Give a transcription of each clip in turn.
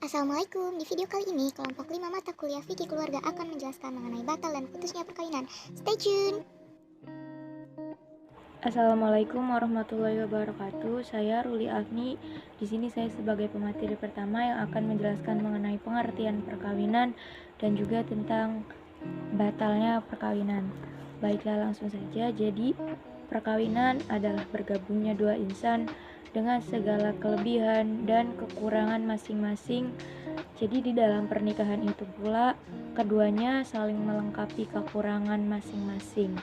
Assalamualaikum, di video kali ini kelompok 5 mata kuliah Fikih Keluarga akan menjelaskan mengenai batal dan putusnya perkawinan. Stay tune! Assalamualaikum warahmatullahi wabarakatuh. Saya Ruli Afni. Di sini saya sebagai pemateri pertama yang akan menjelaskan mengenai pengertian perkawinan dan juga tentang batalnya perkawinan. Baiklah, langsung saja. Jadi, perkawinan adalah bergabungnya dua insan dengan segala kelebihan dan kekurangan masing-masing. Jadi di dalam pernikahan itu pula keduanya saling melengkapi kekurangan masing-masing.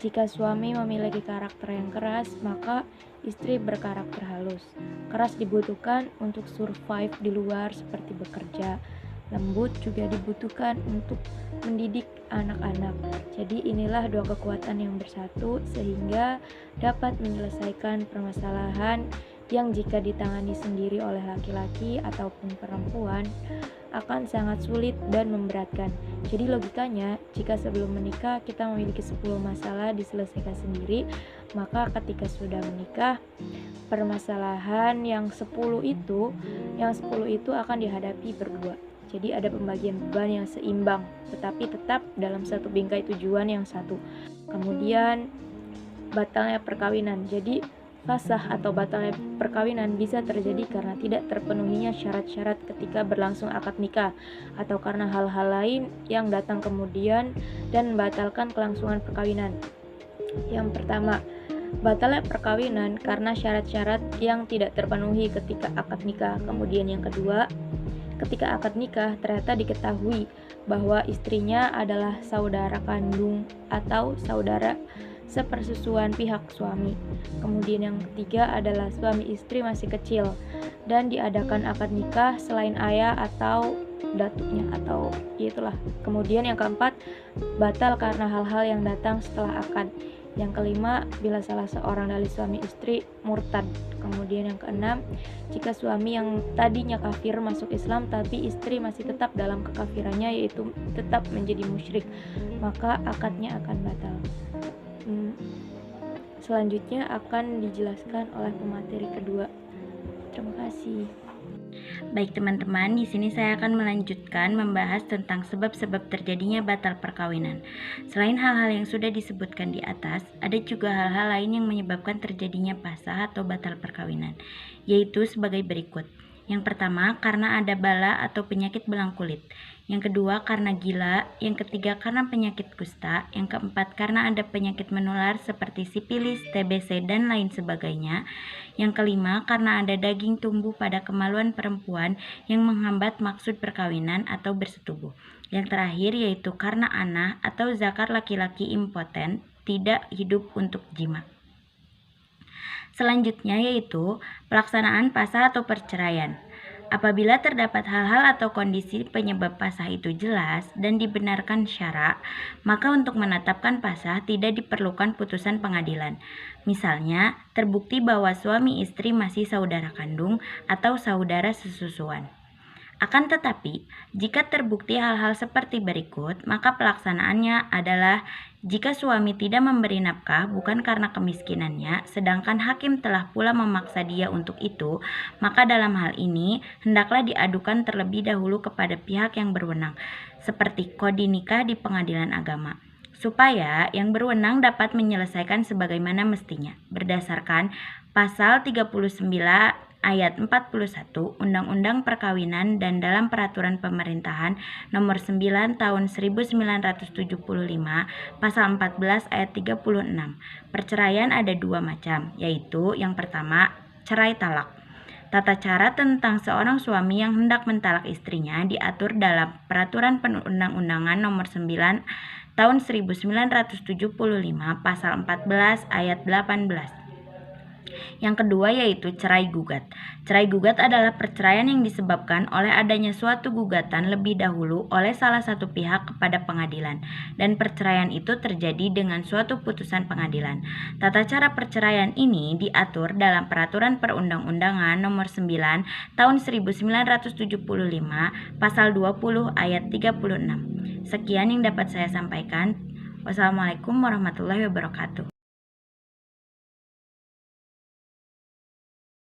Jika suami memiliki karakter yang keras, maka istri berkarakter halus. Keras dibutuhkan untuk survive di luar seperti bekerja. Lembut juga dibutuhkan untuk mendidik anak-anak. Jadi inilah dua kekuatan yang bersatu sehingga dapat menyelesaikan permasalahan yang jika ditangani sendiri oleh laki-laki ataupun perempuan akan sangat sulit dan memberatkan. Jadi logikanya, jika sebelum menikah kita memiliki 10 masalah diselesaikan sendiri, maka ketika sudah menikah, permasalahan yang 10 itu akan dihadapi berdua. Jadi ada pembagian beban yang seimbang, tetapi tetap dalam satu bingkai tujuan yang satu. Kemudian batalnya perkawinan. Jadi fasah atau batalnya perkawinan bisa terjadi karena tidak terpenuhinya syarat-syarat ketika berlangsung akad nikah, atau karena hal-hal lain yang datang kemudian dan membatalkan kelangsungan perkawinan. Yang pertama, batalnya perkawinan karena syarat-syarat yang tidak terpenuhi ketika akad nikah. Kemudian yang kedua, ketika akad nikah ternyata diketahui bahwa istrinya adalah saudara kandung atau saudara sepersusuan pihak suami. Kemudian yang ketiga adalah suami istri masih kecil dan diadakan akad nikah selain ayah atau datuknya atau itulah. Kemudian yang keempat, batal karena hal-hal yang datang setelah akad. Yang kelima, bila salah seorang dari suami istri murtad. Kemudian yang keenam, jika suami yang tadinya kafir masuk Islam tapi istri masih tetap dalam kekafirannya, yaitu tetap menjadi musyrik, maka akadnya akan batal. Selanjutnya akan dijelaskan oleh pemateri kedua. Terima kasih. Baik teman-teman, di sini saya akan melanjutkan membahas tentang sebab-sebab terjadinya batal perkawinan. Selain hal-hal yang sudah disebutkan di atas, ada juga hal-hal lain yang menyebabkan terjadinya pasah atau batal perkawinan, yaitu sebagai berikut. Yang pertama, karena ada bala atau penyakit belang kulit. Yang kedua, karena gila. Yang ketiga, karena penyakit kusta. Yang keempat, karena ada penyakit menular seperti sipilis, TBC, dan lain sebagainya. Yang kelima, karena ada daging tumbuh pada kemaluan perempuan yang menghambat maksud perkawinan atau bersetubuh. Yang terakhir yaitu karena anah atau zakar laki-laki impoten tidak hidup untuk jima. Selanjutnya yaitu pelaksanaan pasah atau perceraian. Apabila terdapat hal-hal atau kondisi penyebab pasah itu jelas dan dibenarkan syara, maka untuk menetapkan pasah tidak diperlukan putusan pengadilan. Misalnya, terbukti bahwa suami istri masih saudara kandung atau saudara sesusuan. Akan tetapi, jika terbukti hal-hal seperti berikut, maka pelaksanaannya adalah jika suami tidak memberi nafkah bukan karena kemiskinannya, sedangkan hakim telah pula memaksa dia untuk itu, maka dalam hal ini hendaklah diadukan terlebih dahulu kepada pihak yang berwenang, seperti kodi nikah di pengadilan agama, supaya yang berwenang dapat menyelesaikan sebagaimana mestinya, berdasarkan pasal 39 Ayat 41 Undang-Undang Perkawinan dan dalam Peraturan Pemerintahan Nomor 9 Tahun 1975 Pasal 14 Ayat 36. Perceraian ada dua macam, yaitu yang pertama, cerai talak. Tata cara tentang seorang suami yang hendak mentalak istrinya diatur dalam Peraturan Perundang-undangan Nomor 9 Tahun 1975 Pasal 14 Ayat 18. Yang kedua yaitu cerai gugat. Cerai gugat adalah perceraian yang disebabkan oleh adanya suatu gugatan lebih dahulu oleh salah satu pihak kepada pengadilan, dan perceraian itu terjadi dengan suatu putusan pengadilan. Tata cara perceraian ini diatur dalam Peraturan Perundang-undangan Nomor 9 Tahun 1975 Pasal 20 Ayat 36. Sekian yang dapat saya sampaikan. Wassalamualaikum warahmatullahi wabarakatuh.